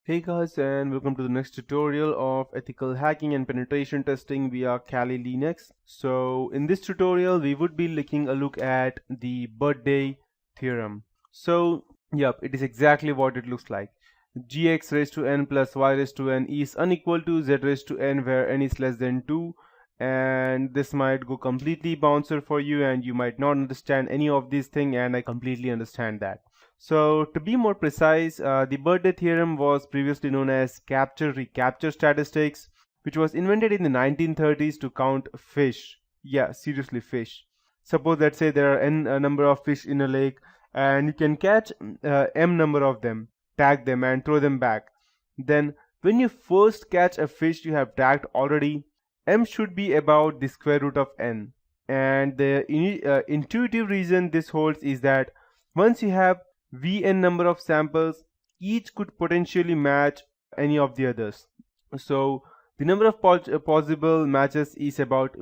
Hey guys, and welcome to the next tutorial of ethical hacking and penetration testing via Kali Linux. So in this tutorial we would be looking a look at the birthday theorem. So yep, it is exactly what it looks like. Gx raised to n plus y raised to n is unequal to z raised to n where n is less than 2, and this might go completely bouncer for you and you might not understand any of these things, and I completely understand that. So to be more precise, the birthday theorem was previously known as capture-recapture statistics, which was invented in the 1930s to count fish. Yeah, seriously, fish. Suppose, let's say there are n number of fish in a lake and you can catch m number of them, tag them and throw them back. Then when you first catch a fish you have tagged already, m should be about the square root of n. And the intuitive reason this holds is that once you have Vn number of samples, each could potentially match any of the others. So the number of possible matches is about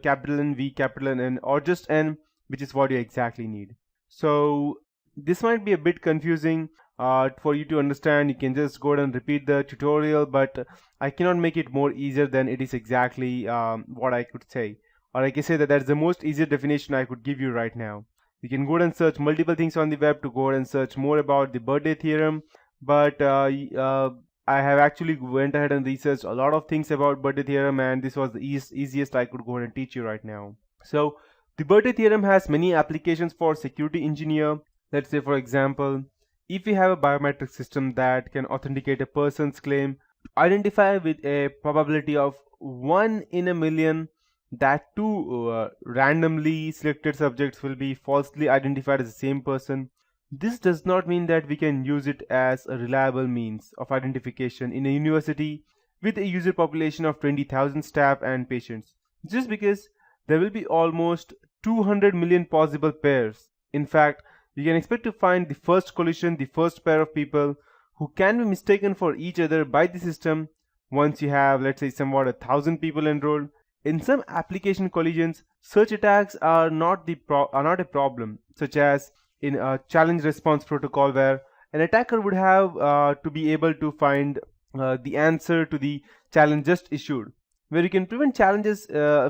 capital N, V capital N, or just N, which is what you exactly need. So this might be a bit confusing for you to understand. You can just go ahead and repeat the tutorial, but I cannot make it more easier than it is exactly what I could say. Or I can say that that's the most easier definition I could give you right now. You can go ahead and search multiple things on the web to go ahead and search more about the birthday theorem, but I have actually went ahead and researched a lot of things about birthday theorem, and this was the easiest I could go ahead and teach you right now. So the birthday theorem has many applications for security engineer. Let's say, for example, if you have a biometric system that can authenticate a person's claim, identify with a probability of 1 in a million that two randomly selected subjects will be falsely identified as the same person. This does not mean that we can use it as a reliable means of identification in a university with a user population of 20,000 staff and patients, just because there will be almost 200 million possible pairs. In fact, you can expect to find the first collision, the first pair of people who can be mistaken for each other by the system once you have, let's say, somewhat 1,000 people enrolled. In some application collisions, search attacks are not a problem, such as in a challenge response protocol where an attacker would have to be able to find the answer to the challenge just issued, where you can prevent challenges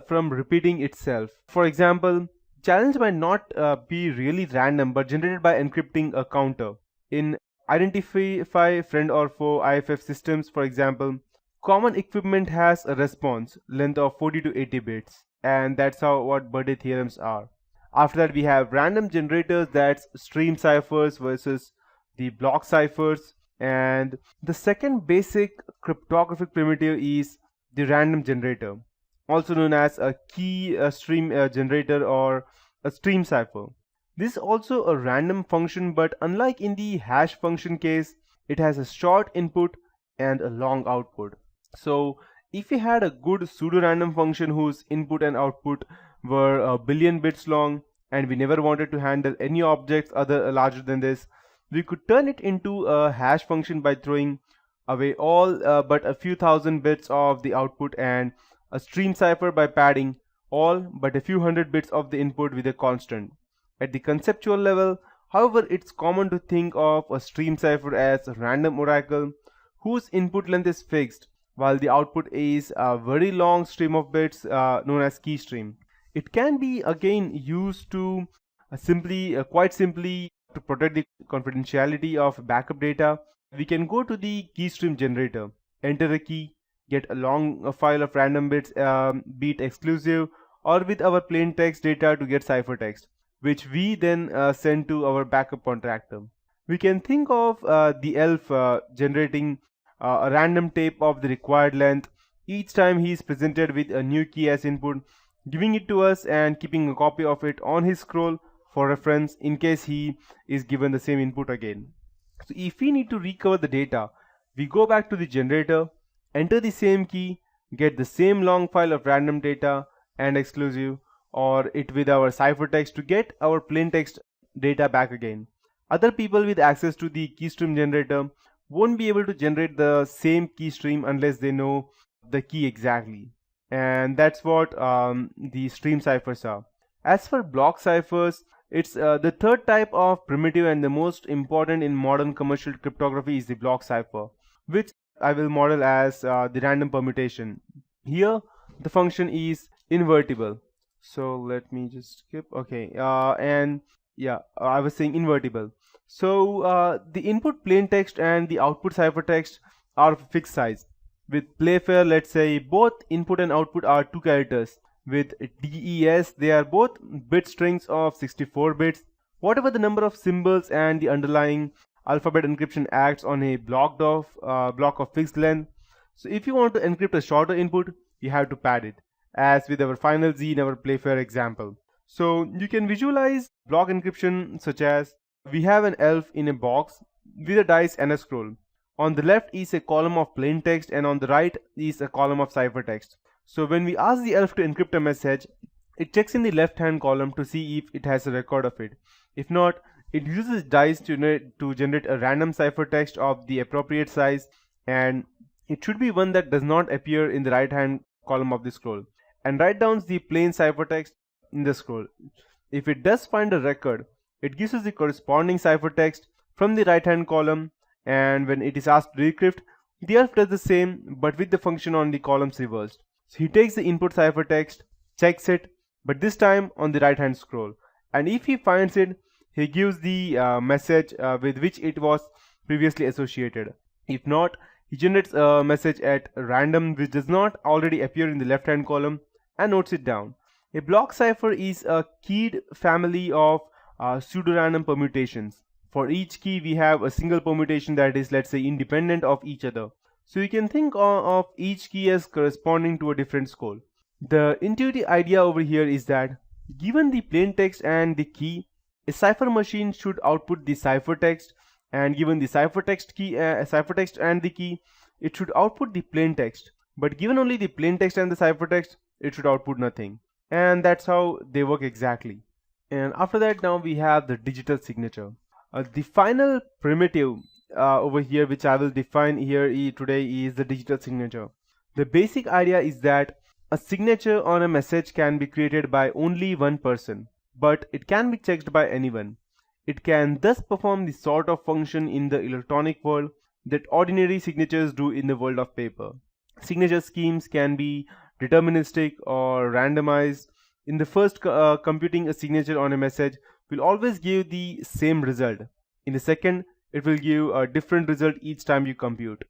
from repeating itself. For example, challenge might not be really random but generated by encrypting a counter. In identify friend or foe IFF systems, for example, common equipment has a response length of 40 to 80 bits, and that's how what birthday theorems are. After that we have random generators, that's stream ciphers versus the block ciphers, and the second basic cryptographic primitive is the random generator, also known as a key stream generator or a stream cipher. This is also a random function, but unlike in the hash function case, it has a short input and a long output. So if we had a good pseudo-random function whose input and output were a billion bits long, and we never wanted to handle any objects larger than this, we could turn it into a hash function by throwing away all but a few thousand bits of the output, and a stream cipher by padding all but a few hundred bits of the input with a constant. At the conceptual level, however, it's common to think of a stream cipher as a random oracle whose input length is fixed, while the output is a very long stream of bits known as key stream. It can be again used to quite simply to protect the confidentiality of backup data. We can go to the key stream generator, enter a key, get a long file of random bits, be it exclusive or with our plain text data to get ciphertext, which we then send to our backup contractor. We can think of the elf generating a random tape of the required length each time he is presented with a new key as input, giving it to us and keeping a copy of it on his scroll for reference in case he is given the same input again. So if we need to recover the data, we go back to the generator, enter the same key, get the same long file of random data and exclusive, or it with our ciphertext to get our plain text data back again. Other people with access to the keystream generator won't be able to generate the same key stream unless they know the key exactly, and that's what the stream ciphers are. As for block ciphers, it's the third type of primitive and the most important in modern commercial cryptography is the block cipher. which I will model as the random permutation. Here the function is invertible. So let me just skip. Okay, and yeah, I was saying invertible. So the input plain text and the output ciphertext are of fixed size. With Playfair, let's say both input and output are 2 characters. With DES, they are both bit strings of 64 bits. Whatever the number of symbols and the underlying alphabet encryption acts on a block of fixed length. So if you want to encrypt a shorter input, you have to pad it, as with our final Z in our Playfair example. So you can visualize block encryption such as we have an elf in a box with a dice and a scroll. On the left is a column of plain text and on the right is a column of ciphertext. So when we ask the elf to encrypt a message, it checks in the left hand column to see if it has a record of it. If not, it uses dice to generate a random ciphertext of the appropriate size, and it should be one that does not appear in the right hand column of the scroll, and write down the plain ciphertext in the scroll. If it does find a record, it gives us the corresponding ciphertext from the right hand column, and when it is asked to decrypt, the elf does the same but with the function on the columns reversed. So he takes the input ciphertext, checks it, but this time on the right hand scroll, and if he finds it, he gives the message with which it was previously associated. If not, he generates a message at random which does not already appear in the left hand column and notes it down. A block cipher is a keyed family of pseudo-random permutations. For each key we have a single permutation that is, let's say, independent of each other. So you can think of each key as corresponding to a different scroll. The intuitive idea over here is that given the plain text and the key, a cipher machine should output the ciphertext, and given the ciphertext and the key, it should output the plain text. But given only the plain text and the ciphertext, it should output nothing. And that's how they work exactly. And after that, now we have the digital signature. The final primitive over here, which I will define here today, is the digital signature. The basic idea is that a signature on a message can be created by only one person, but it can be checked by anyone. It can thus perform the sort of function in the electronic world that ordinary signatures do in the world of paper. Signature schemes can be deterministic or randomized. In the first, computing a signature on a message will always give the same result. In the second, it will give a different result each time you compute.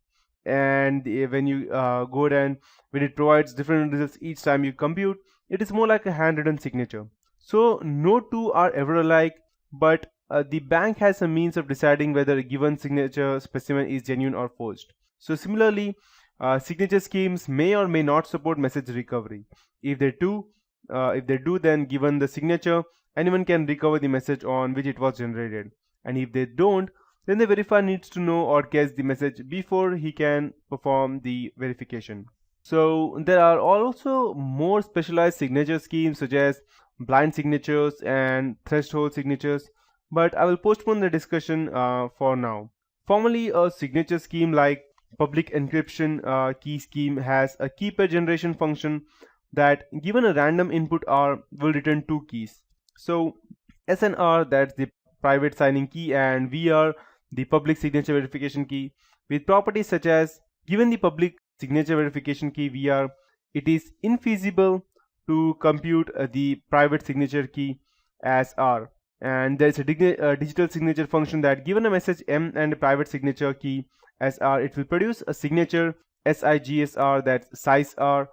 And when you go and when it provides different results each time you compute, it is more like a handwritten signature. So no two are ever alike, but the bank has a means of deciding whether a given signature specimen is genuine or forged. So similarly, signature schemes may or may not support message recovery. If they do, then given the signature, anyone can recover the message on which it was generated. And if they don't, then the verifier needs to know or guess the message before he can perform the verification. So there are also more specialized signature schemes such as blind signatures and threshold signatures, but I will postpone the discussion for now. Formally, a signature scheme like public encryption key scheme has a key pair generation function that, given a random input R, will return two keys. So SNR, that's the private signing key, and VR, the public signature verification key, with properties such as, given the public signature verification key VR, it is infeasible to compute the private signature key as R. And there is a digital signature function that, given a message M and a private signature key as R, it will produce a signature SIGSR, that's size R,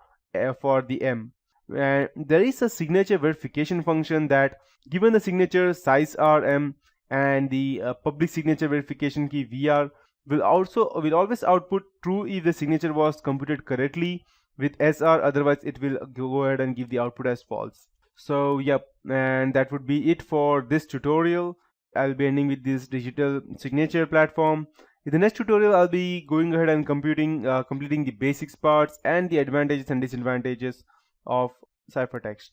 for the M. And there is a signature verification function that, given the signature size RM and the public signature verification key VR, will always output true if the signature was computed correctly with SR, otherwise it will go ahead and give the output as false. So yep, and that would be it for this tutorial. I'll be ending with this digital signature platform. In the next tutorial, I'll be going ahead and completing the basics parts and the advantages and disadvantages of ciphertext.